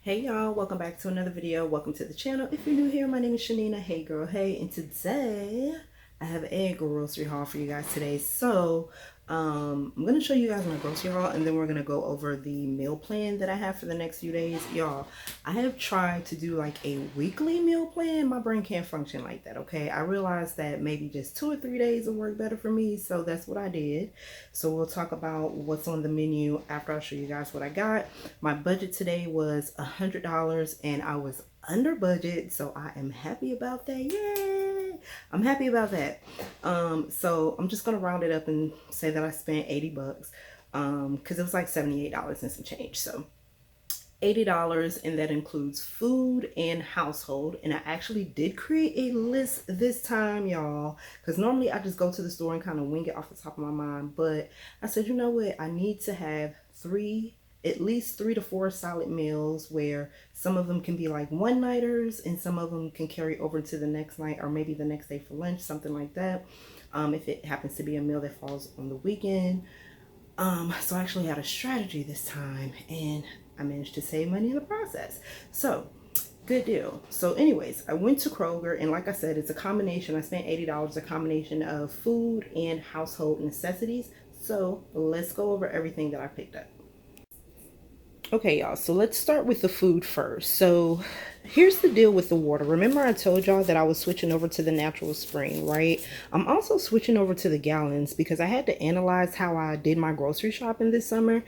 Hey y'all, welcome back to another video. Welcome to the channel. If you're new here, my name is Chanina. Hey girl, hey. And today I have a grocery haul for you guys today. So I'm gonna show you guys my grocery haul, and then we're gonna go over the meal plan that I have for the next few days. Y'all, I have tried to do like a weekly meal plan. My brain can't function like that. Okay, I realized that maybe just 2 or 3 days will work better for me, so that's what I did. So we'll talk about what's on the menu after I show you guys what I got. My budget today was $100 and I was under budget, so I am happy about that. Yay! I'm happy about that. So I'm just gonna round it up and say that I spent 80 bucks because it was like $78 and some change. So $80, and that includes food and household. And I actually did create a list this time, y'all, because normally I just go to the store and kind of wing it off the top of my mind. But I said, you know what, I need to have at least 3 to 4 solid meals, where some of them can be like one-nighters and some of them can carry over to the next night or maybe the next day for lunch, something like that, if it happens to be a meal that falls on the weekend. So I actually had a strategy this time, and I managed to save money in the process. So good deal. So anyways, I went to Kroger, and like I said, it's a combination. I spent $80, a combination of food and household necessities. So let's go over everything that I picked up. Okay, y'all, so let's start with the food first. So here's the deal with the water. Remember I told y'all that I was switching over to the natural spring, right? I'm also switching over to the gallons because I had to analyze how I did my grocery shopping this summer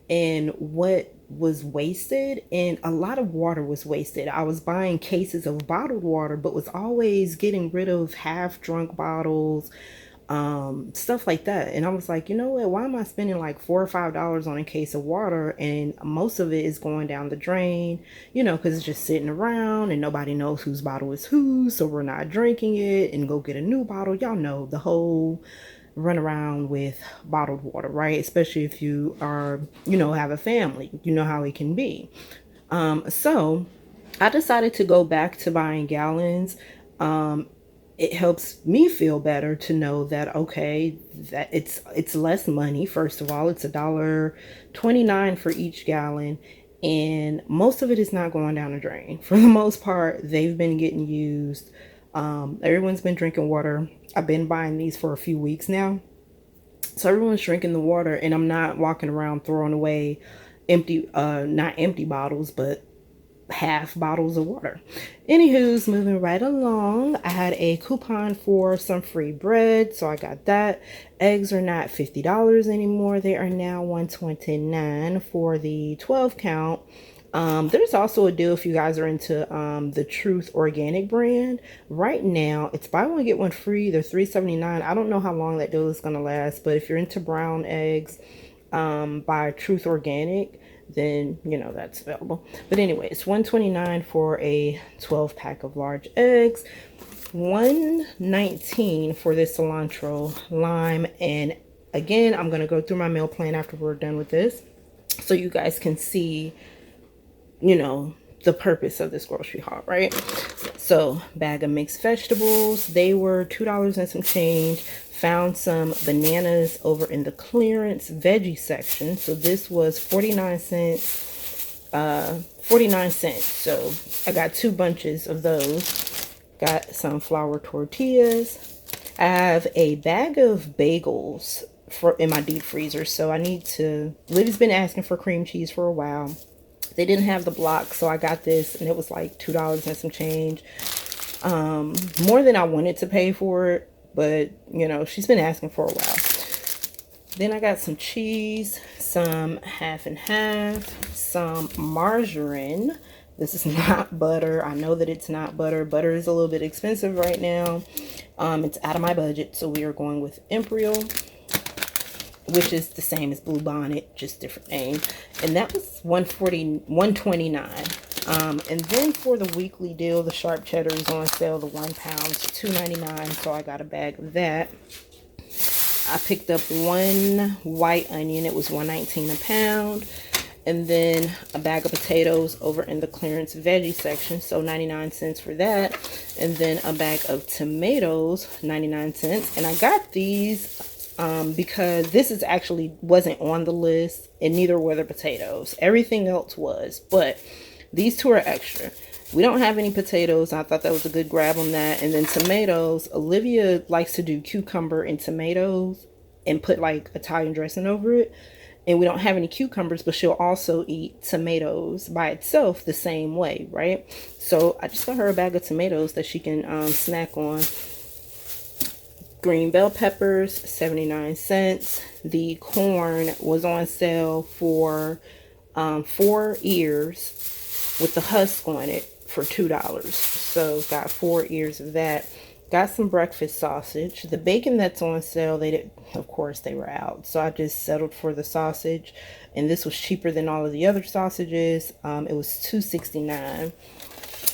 and what was wasted, and a lot of water was wasted. I was buying cases of bottled water, but was always getting rid of half drunk bottles, stuff like that. And I was like, you know what, why am I spending like $4 or $5 on a case of water, and most of it is going down the drain, because it's just sitting around and nobody knows whose bottle is whose, so we're not drinking it and go get a new bottle. Y'all know the whole run around with bottled water, right? Especially if you are, have a family, you know how it can be. So I decided to go back to buying gallons. It helps me feel better to know that, okay, that it's less money. First of all, it's $1.29 for each gallon, and most of it is not going down the drain. For the most part, they've been getting used. Everyone's been drinking water. I've been buying these for a few weeks now, so everyone's drinking the water, and I'm not walking around throwing away not empty bottles, but half bottles of water. Anywho's, moving right along, I had a coupon for some free bread, so I got that. Eggs are not $50 anymore. They are now $1.29 for the 12 count. There's also a deal if you guys are into the Truth organic brand. Right now it's buy one get one free. They're $3.79. I don't know how long that deal is going to last, but if you're into brown eggs, by Truth Organic, then that's available. But anyways, $1.29 for a 12 pack of large eggs, $1.19 for this cilantro lime. And again, I'm going to go through my meal plan after we're done with this, so you guys can see the purpose of this grocery haul, right? So bag of mixed vegetables, they were $2 and some change. Found some bananas over in the clearance veggie section. So this was 49 cents. So I got 2 bunches of those. Got some flour tortillas. I have a bag of bagels in my deep freezer. So Livy's been asking for cream cheese for a while. They didn't have the block, so I got this, and it was like $2 and some change. More than I wanted to pay for it, but she's been asking for a while. Then I got some cheese, some half and half, some margarine. This is not butter. I know that it's not butter. Butter is a little bit expensive right now. It's out of my budget, so we are going with Imperial, which is the same as Blue Bonnet, just different name. And that was $129. And then for the weekly deal, the sharp cheddar is on sale. The 1 pound, $2.99. So I got a bag of that. I picked up 1 white onion. It was $1.19 a pound. And then a bag of potatoes over in the clearance veggie section, so 99 cents for that. And then a bag of tomatoes, 99 cents. And I got these because this is actually wasn't on the list, and neither were the potatoes. Everything else was, but These two are extra. We don't have any potatoes. I thought that was a good grab on that. And then tomatoes. Olivia likes to do cucumber and tomatoes and put like Italian dressing over it. And we don't have any cucumbers, but she'll also eat tomatoes by itself the same way, right? So I just got her a bag of tomatoes that she can snack on. Green bell peppers, 79 cents. The corn was on sale for 4 ears with the husk on it for $2. So got 4 ears of that. Got some breakfast sausage. The bacon that's on sale, of course they were out. So I just settled for the sausage. And this was cheaper than all of the other sausages. It was $2.69.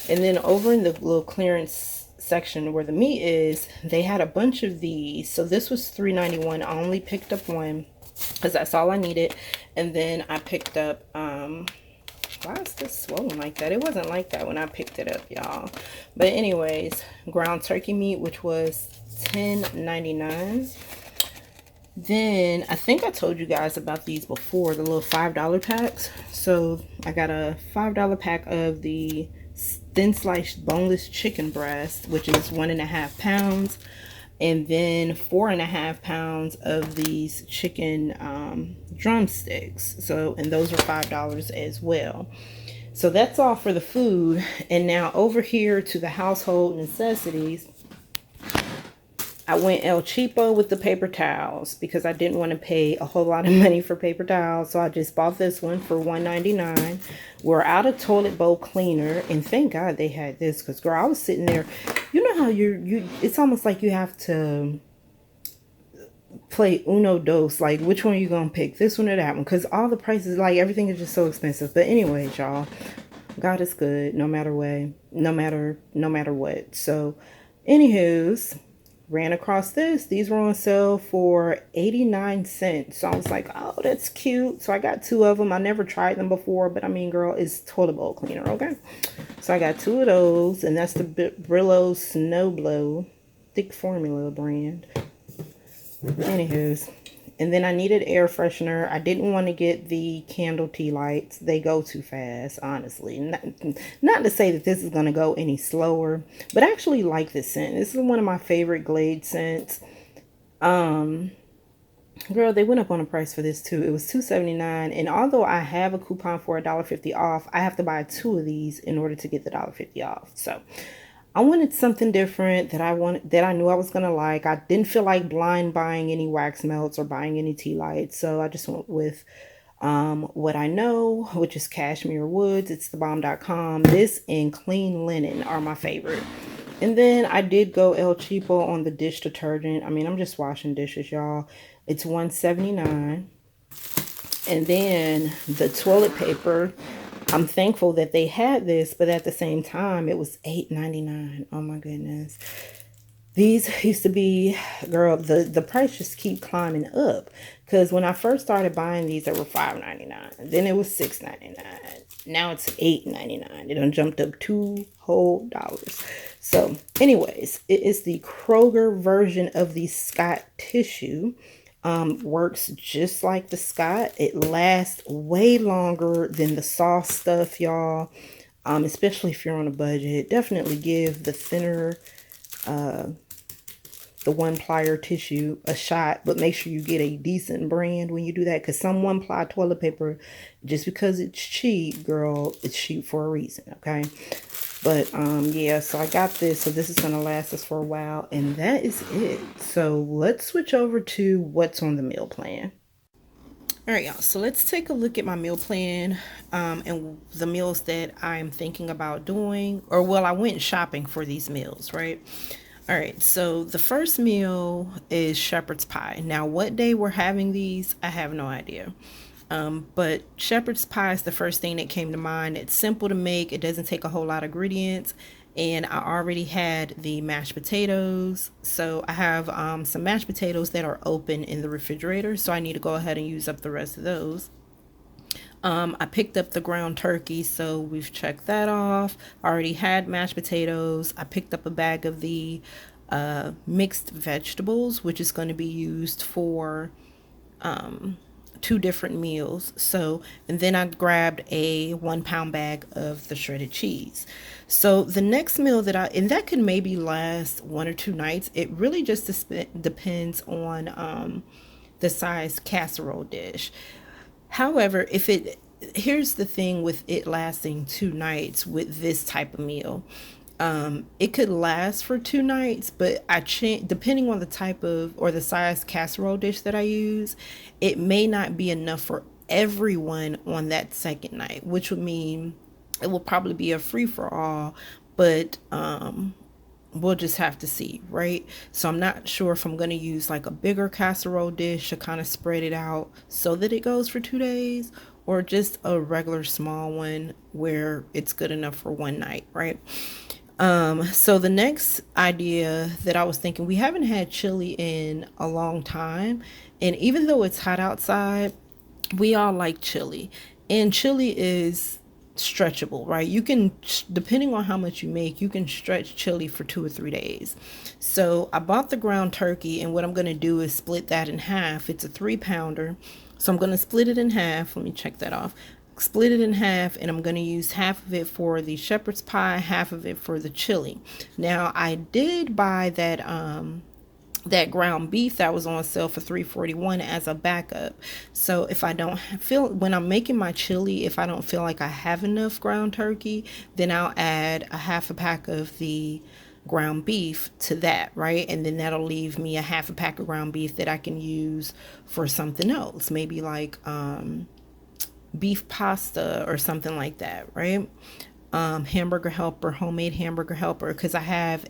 And then over in the little clearance section where the meat is, they had a bunch of these. So this was $3.91. I only picked up one because that's all I needed. And then I picked up, why is this swollen like that? It wasn't like that when I picked it up, y'all. But anyways, ground turkey meat, which was $10.99. Then I think I told you guys about these before, the little $5 packs. So I got a $5 pack of the thin sliced boneless chicken breast, which is 1.5 pounds. And then 4.5 pounds of these chicken drumsticks. So, and those are $5 as well. So that's all for the food. And now over here to the household necessities, I went El Cheapo with the paper towels because I didn't want to pay a whole lot of money for paper towels. So I just bought this one for $1.99. We're out of toilet bowl cleaner, and thank God they had this because, girl, I was sitting there. You know how it's almost like you have to play Uno Dos, like which one are you gonna pick, this one or that one, because all the prices, like everything is just so expensive. But anyways, y'all, God is good no matter what. So anywho's, ran across these were on sale for 89 cents. So I was like, oh, that's cute. So I got 2 of them. I never tried them before, but I mean, girl, it's toilet bowl cleaner, okay? So I got 2 of those, and that's the Brillo Snow Blow thick formula brand. Anywho's, and then I needed air freshener. I didn't want to get the candle tea lights. They go too fast, honestly. Not to say that this is going to go any slower, but I actually like this scent. This is one of my favorite Glade scents. Girl, they went up on the price for this too. It was $2.79, and although I have a coupon for $1.50 off, I have to buy 2 of these in order to get the $1.50 off. So I wanted something different that I knew I was gonna like. I didn't feel like blind buying any wax melts or buying any tea lights, so I just went with what I know, which is cashmere woods. It's thebomb.com. This and clean linen are my favorite. And then I did go El Cheapo on the dish detergent. I mean, I'm just washing dishes, y'all. It's $1.79. And then the toilet paper, I'm thankful that they had this, but at the same time, it was $8.99. Oh my goodness. These used to be, girl, the price just keep climbing up. Because when I first started buying these, they were $5.99. Then it was $6.99. Now it's $8.99. It done jumped up $2 whole. So anyways, it is the Kroger version of the Scott tissue. Works just like the Scott. It lasts way longer than the soft stuff, y'all. Especially if you're on a budget. Definitely give the thinner, the 1-plier tissue a shot, but make sure you get a decent brand when you do that, because some 1-ply toilet paper, just because it's cheap, girl, it's cheap for a reason, okay? But yeah, so I got this, so this is gonna last us for a while, and that is it. So let's switch over to what's on the meal plan. All right, y'all, so let's take a look at my meal plan and the meals that I'm thinking about doing, or well, I went shopping for these meals, right? All right, so the first meal is shepherd's pie. Now, what day we're having these, I have no idea. But shepherd's pie is the first thing that came to mind. It's simple to make. It doesn't take a whole lot of ingredients. And I already had the mashed potatoes. So I have some mashed potatoes that are open in the refrigerator. So I need to go ahead and use up the rest of those. I picked up the ground turkey, so we've checked that off. I already had mashed potatoes. I picked up a bag of the mixed vegetables, which is going to be used for two different meals. So, and then I grabbed a 1 pound bag of the shredded cheese. So the next meal and that could maybe last 1 or 2 nights. It really just depends on the size casserole dish. However, here's the thing with it lasting 2 nights with this type of meal. It could last for 2 nights, but depending on the type of or the size casserole dish that I use, it may not be enough for everyone on that second night, which would mean it will probably be a free for all, but we'll just have to see, right? So I'm not sure if I'm going to use like a bigger casserole dish to kind of spread it out so that it goes for 2 days, or just a regular small one where it's good enough for one night, right? So the next idea that I was thinking, we haven't had chili in a long time, and even though it's hot outside, we all like chili, and chili is stretchable, right? You can, depending on how much you make, you can stretch chili for 2 or 3 days. So I bought the ground turkey, and what I'm going to do is split that in half. It's a 3 pounder. So I'm going to split it in half. Let me check that off. Split it in half, and I'm going to use half of it for the shepherd's pie, half of it for the chili. Now I did buy that ground beef that was on sale for $3.41 as a backup. So if I don't feel, when I'm making my chili, if I don't feel like I have enough ground turkey, then I'll add a half a pack of the ground beef to that, right? And then that'll leave me a half a pack of ground beef that I can use for something else, maybe like beef pasta or something like that, right? Hamburger helper, homemade hamburger helper, because I have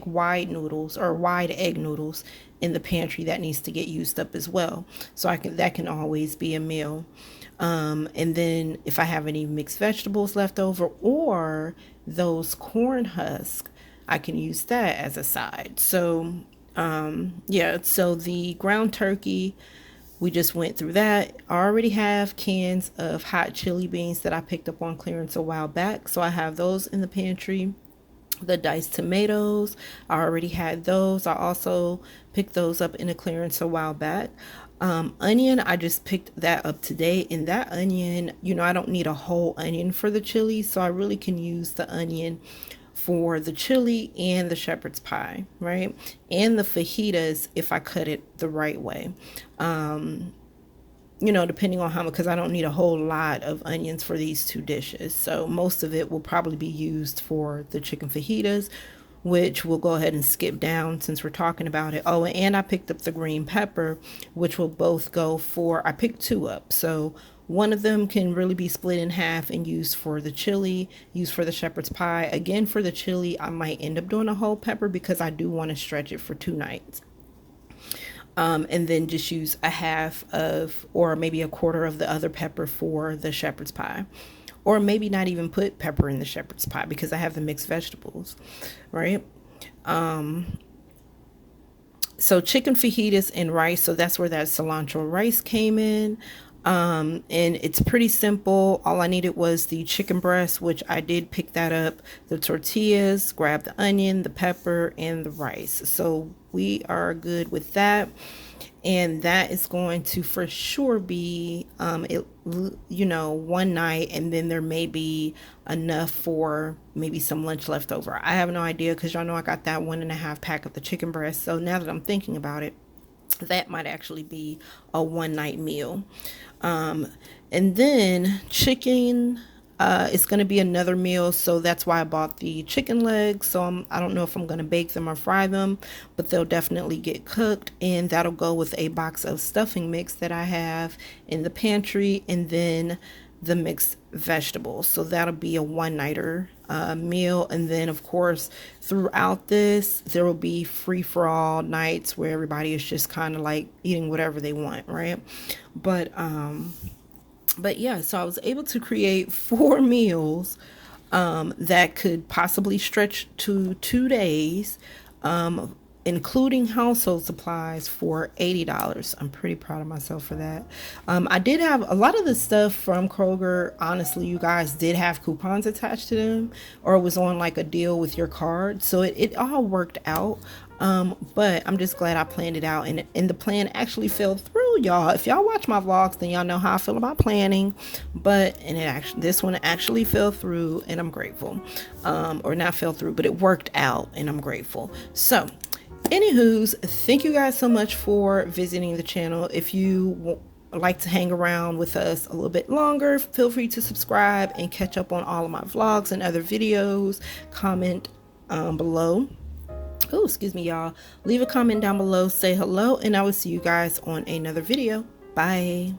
wide egg noodles in the pantry that needs to get used up as well. So that can always be a meal. And then if I have any mixed vegetables left over or those corn husks, I can use that as a side. So so the ground turkey, we just went through that. I already have cans of hot chili beans that I picked up on clearance a while back, so I have those in the pantry. The diced tomatoes, I already had those. I also picked those up in a clearance a while back. Onion, I just picked that up today, and that onion, I don't need a whole onion for the chili, so I really can use the onion for the chili and the shepherd's pie, right? And the fajitas if I cut it the right way. Depending on how much, because I don't need a whole lot of onions for these two dishes. So most of it will probably be used for the chicken fajitas, which we'll go ahead and skip down since we're talking about it. Oh, and I picked up the green pepper, which will both go for, I picked two up. So one of them can really be split in half and used for the chili, used for the shepherd's pie. Again, for the chili, I might end up doing a whole pepper because I do want to stretch it for 2 nights. And then just use a half of, or maybe a quarter of the other pepper for the shepherd's pie. Or maybe not even put pepper in the shepherd's pie because I have the mixed vegetables, right? So chicken fajitas and rice, so that's where that cilantro rice came in. And it's pretty simple. All I needed was the chicken breast, which I did pick that up, the tortillas, grab the onion, the pepper, and the rice. So we are good with that. And that is going to for sure be, one night, and then there may be enough for maybe some lunch left over. I have no idea because y'all know I got that 1.5 pack of the chicken breast. So now that I'm thinking about it, that might actually be a 1 night meal. And then chicken is going to be another meal, so that's why I bought the chicken legs. So I don't know if I'm going to bake them or fry them, but they'll definitely get cooked, and that'll go with a box of stuffing mix that I have in the pantry, and then the mixed vegetables. So that'll be a 1-nighter meal. And then of course throughout this there will be free-for-all nights where everybody is just kind of like eating whatever they want, right? But yeah, so I was able to create 4 meals that could possibly stretch to 2 days, including household supplies, for $80. I'm pretty proud of myself for that. I did have a lot of the stuff from Kroger. Honestly, you guys did have coupons attached to them, or it was on like a deal with your card. So it all worked out. But I'm just glad I planned it out, and the plan actually fell through. told y'all, if y'all watch my vlogs, then y'all know how I feel about planning. But this one actually fell through, and I'm grateful. Or not fell through, but it worked out, and I'm grateful. So anywho's, thank you guys so much for visiting the channel. If you like to hang around with us a little bit longer, feel free to subscribe and catch up on all of my vlogs and other videos. Comment below. Oh, excuse me, y'all. Leave a comment down below, say hello, and I will see you guys on another video. Bye.